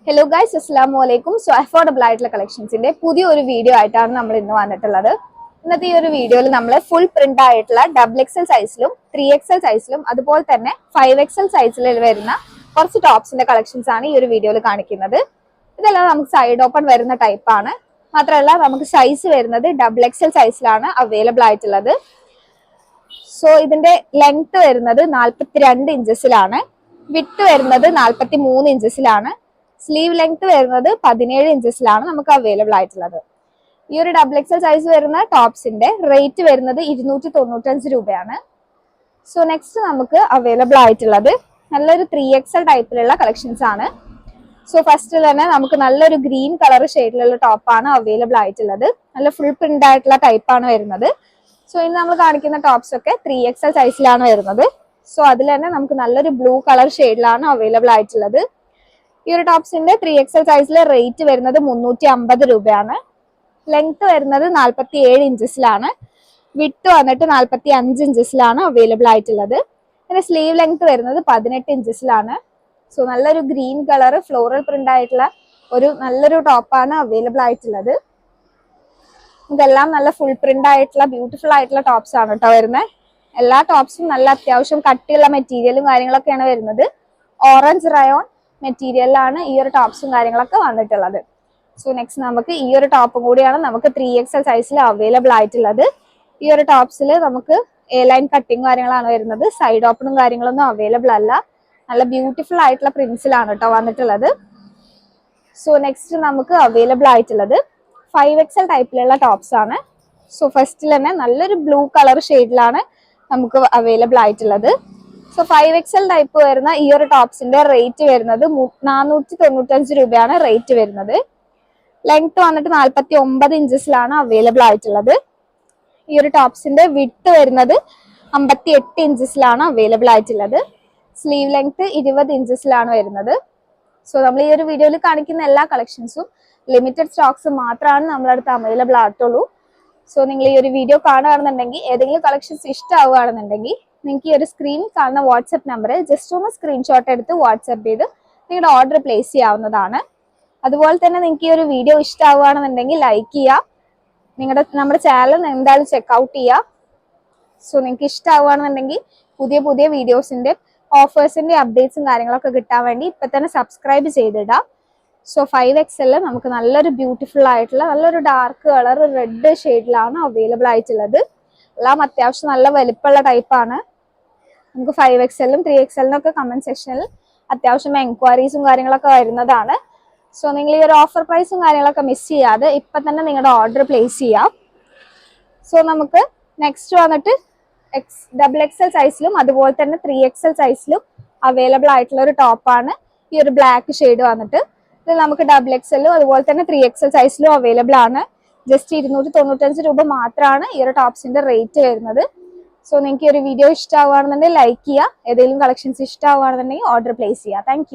Hello guys, അസ്സലാമു അലൈക്കും. So affordable ആയിട്ടുള്ള കളക്ഷൻസിന്റെ പുതിയൊരു വീഡിയോ ആയിട്ടാണ് നമ്മൾ ഇന്ന് വന്നിട്ടുള്ളത്. ഇന്നത്തെ ഈ ഒരു വീഡിയോയിൽ നമ്മൾ ഫുൾ പ്രിന്റ് ആയിട്ടുള്ള XXL സൈസിലും 3XL സൈസിലും അതുപോലെ തന്നെ 5XL സൈസിൽ വരുന്ന കുറച്ച് ടോപ്സിന്റെ കളക്ഷൻസ് ആണ് ഈ ഒരു വീഡിയോയിൽ കാണിക്കുന്നത്. ഇതെല്ലാം നമുക്ക് സൈഡ് ഓപ്പൺ വരുന്ന ടൈപ്പ് ആണ്. മാത്രമല്ല നമുക്ക് സൈസ് വരുന്നത് XXL സൈസിലാണ് അവൈലബിൾ ആയിട്ടുള്ളത്. സോ ഇതിന്റെ ലെങ്ത് വരുന്നത് 42 ഇഞ്ചസിലാണ്, വിഡ്ത് വരുന്നത് 43 ഇഞ്ചസിലാണ്, സ്ലീവ് ലെങ്ത് വരുന്നത് 17 ഇഞ്ചസിലാണ് നമുക്ക് അവൈലബിൾ ആയിട്ടുള്ളത്. ഈ ഒരു XXL സൈസ് വരുന്ന ടോപ്സിന്റെ റേറ്റ് വരുന്നത് 295 രൂപയാണ്. സോ നെക്സ്റ്റ് നമുക്ക് അവൈലബിൾ ആയിട്ടുള്ളത് നല്ലൊരു 3XL ടൈപ്പിലുള്ള കളക്ഷൻസ് ആണ്. സോ ഫസ്റ്റ് തന്നെ നമുക്ക് നല്ലൊരു ഗ്രീൻ കളർ ഷെയ്ഡിലുള്ള ടോപ്പാണ് അവൈലബിൾ ആയിട്ടുള്ളത്. നല്ല ഫുൾ പ്രിന്റ് ആയിട്ടുള്ള ടൈപ്പാണ് വരുന്നത്. സോ ഇന്ന് നമ്മൾ കാണിക്കുന്ന ടോപ്സ് ഒക്കെ 3XL സൈസിലാണ് വരുന്നത്. സോ അതിൽ തന്നെ നമുക്ക് നല്ലൊരു ബ്ലൂ കളർ ഷെയ്ഡിലാണ് അവൈലബിൾ ആയിട്ടുള്ളത്. ഈ ഒരു ടോപ്സിന്റെ 3XL സൈസിലെ റേറ്റ് വരുന്നത് 350 രൂപയാണ്. ലെങ്ത് വരുന്നത് 47 ഇഞ്ചസിലാണ്, വിഡ്ത് വന്നിട്ട് 45 ഇഞ്ചസിലാണ് അവൈലബിൾ ആയിട്ടുള്ളത്. പിന്നെ സ്ലീവ് ലെങ്ത് വരുന്നത് 18 ഇഞ്ചസിലാണ്. സോ നല്ലൊരു ഗ്രീൻ കളർ ഫ്ലോറൽ പ്രിന്റ് ആയിട്ടുള്ള ഒരു നല്ലൊരു ടോപ്പാണ് അവൈലബിൾ ആയിട്ടുള്ളത്. ഇതെല്ലാം നല്ല ഫുൾ പ്രിന്റ് ആയിട്ടുള്ള ബ്യൂട്ടിഫുൾ ആയിട്ടുള്ള ടോപ്സ് ആണ് കേട്ടോ വരുന്നത്. എല്ലാ ടോപ്സും നല്ല അത്യാവശ്യം കട്ടിയുള്ള മെറ്റീരിയലും കാര്യങ്ങളൊക്കെയാണ് വരുന്നത്. ഓറഞ്ച് റയോൺ മെറ്റീരിയലിലാണ് ഈ ഒരു ടോപ്സും കാര്യങ്ങളൊക്കെ വന്നിട്ടുള്ളത്. സോ നെക്സ്റ്റ് നമുക്ക് ഈ ഒരു ടോപ്പും കൂടിയാണ് നമുക്ക് 3XL സൈസിൽ അവൈലബിൾ ആയിട്ടുള്ളത്. ഈ ഒരു ടോപ്സിൽ നമുക്ക് എ ലൈൻ കട്ടിങ് കാര്യങ്ങളാണ് വരുന്നത്. സൈഡ് ഓപ്പണും കാര്യങ്ങളൊന്നും അവൈലബിൾ അല്ല. നല്ല ബ്യൂട്ടിഫുൾ ആയിട്ടുള്ള പ്രിന്റ്സിലാണ് കേട്ടോ വന്നിട്ടുള്ളത്. സോ നെക്സ്റ്റ് നമുക്ക് അവൈലബിൾ ആയിട്ടുള്ളത് 5XL ടൈപ്പിലുള്ള ടോപ്സ് ആണ്. സോ ഫസ്റ്റിൽ തന്നെ നല്ലൊരു ബ്ലൂ കളർ ഷെയ്ഡിലാണ് നമുക്ക് അവൈലബിൾ ആയിട്ടുള്ളത്. സോ 5XL ടൈപ്പ് വരുന്ന ഈ ഒരു ടോപ്സിന്റെ റേറ്റ് വരുന്നത് 495 രൂപയാണ് റേറ്റ് വരുന്നത്. ലെങ്ത് വന്നിട്ട് 49 ഇഞ്ചസിലാണ് അവൈലബിൾ ആയിട്ടുള്ളത്. ഈ ഒരു ടോപ്സിന്റെ വിഡ്ത് വരുന്നത് 58 ഇഞ്ചസിലാണ് അവൈലബിൾ ആയിട്ടുള്ളത്. സ്ലീവ് ലെങ്ത് 20 ഇഞ്ചസിലാണ് വരുന്നത്. സോ നമ്മൾ ഈ ഒരു വീഡിയോയിൽ കാണിക്കുന്ന എല്ലാ കളക്ഷൻസും ലിമിറ്റഡ് സ്റ്റോക്സ് മാത്രമാണ് നമ്മളടുത്ത് അവൈലബിൾ ആയിട്ടുള്ളൂ. സോ നിങ്ങൾ ഈ ഒരു വീഡിയോ കാണുകയാണെന്നുണ്ടെങ്കിൽ ഏതെങ്കിലും കളക്ഷൻസ് ഇഷ്ടമാവുകയാണെന്നുണ്ടെങ്കിൽ നിങ്ങൾക്ക് ഈ ഒരു സ്ക്രീനിൽ കാണുന്ന വാട്സ്ആപ്പ് നമ്പറിൽ ജസ്റ്റ് ഒന്ന് സ്ക്രീൻഷോട്ട് എടുത്ത് വാട്സ്ആപ്പ് ചെയ്ത് നിങ്ങളുടെ ഓർഡർ പ്ലേസ് ചെയ്യാവുന്നതാണ്. അതുപോലെ തന്നെ നിങ്ങൾക്ക് ഈ ഒരു വീഡിയോ ഇഷ്ടമാവുകയാണെന്നുണ്ടെങ്കിൽ ലൈക്ക് ചെയ്യുക, നമ്മുടെ ചാനൽ എന്തായാലും ചെക്കൗട്ട് ചെയ്യുക. സോ നിങ്ങൾക്ക് ഇഷ്ടമാവുകയാണെന്നുണ്ടെങ്കിൽ പുതിയ പുതിയ വീഡിയോസിന്റെ ഓഫേഴ്സിന്റെ അപ്ഡേറ്റ്സും കാര്യങ്ങളൊക്കെ കിട്ടാൻ വേണ്ടി ഇപ്പൊ തന്നെ സബ്സ്ക്രൈബ് ചെയ്തിടാം. സോ 5XL നമുക്ക് നല്ലൊരു ബ്യൂട്ടിഫുൾ ആയിട്ടുള്ള നല്ലൊരു ഡാർക്ക് കളർ റെഡ് ഷെയ്ഡിലാണ് അവൈലബിൾ ആയിട്ടുള്ളത്. എല്ലാം അത്യാവശ്യം നല്ല വലിപ്പമുള്ള ടൈപ്പാണ്. നമുക്ക് 5XL 3XL ഒക്കെ കമന്റ് സെക്ഷനിൽ അത്യാവശ്യം എൻക്വയറീസും കാര്യങ്ങളൊക്കെ വരുന്നതാണ്. സോ നിങ്ങൾ ഈ ഒരു ഓഫർ പ്രൈസും കാര്യങ്ങളൊക്കെ മിസ് ചെയ്യാതെ ഇപ്പൊ തന്നെ നിങ്ങളുടെ ഓർഡർ പ്ലേസ് ചെയ്യാം. സോ നമുക്ക് നെക്സ്റ്റ് വന്നിട്ട് XXL സൈസിലും അതുപോലെ തന്നെ 3XL സൈസിലും അവൈലബിൾ ആയിട്ടുള്ള ഒരു ടോപ്പാണ് ഈ ഒരു ബ്ലാക്ക് ഷെയ്ഡ് വന്നിട്ട്. ഇത് നമുക്ക് XXL അതുപോലെ തന്നെ 3XL സൈസിലും അവൈലബിൾ ആണ്. ജസ്റ്റ് 295 രൂപ മാത്രമാണ് ഈ ഒരു ടോപ്സിന്റെ റേറ്റ് വരുന്നത്. സോ നിങ്ങൾക്ക് ഈ ഒരു വീഡിയോ ഇഷ്ടമാവുകയാണെന്നുണ്ടെങ്കിൽ ലൈക്ക് ചെയ്യുക, ഏതെങ്കിലും കളക്ഷൻസ് ഇഷ്ടമാവുകയാണെന്നുണ്ടെങ്കിൽ ഓർഡർ പ്ലേസ് ചെയ്യുക. താങ്ക്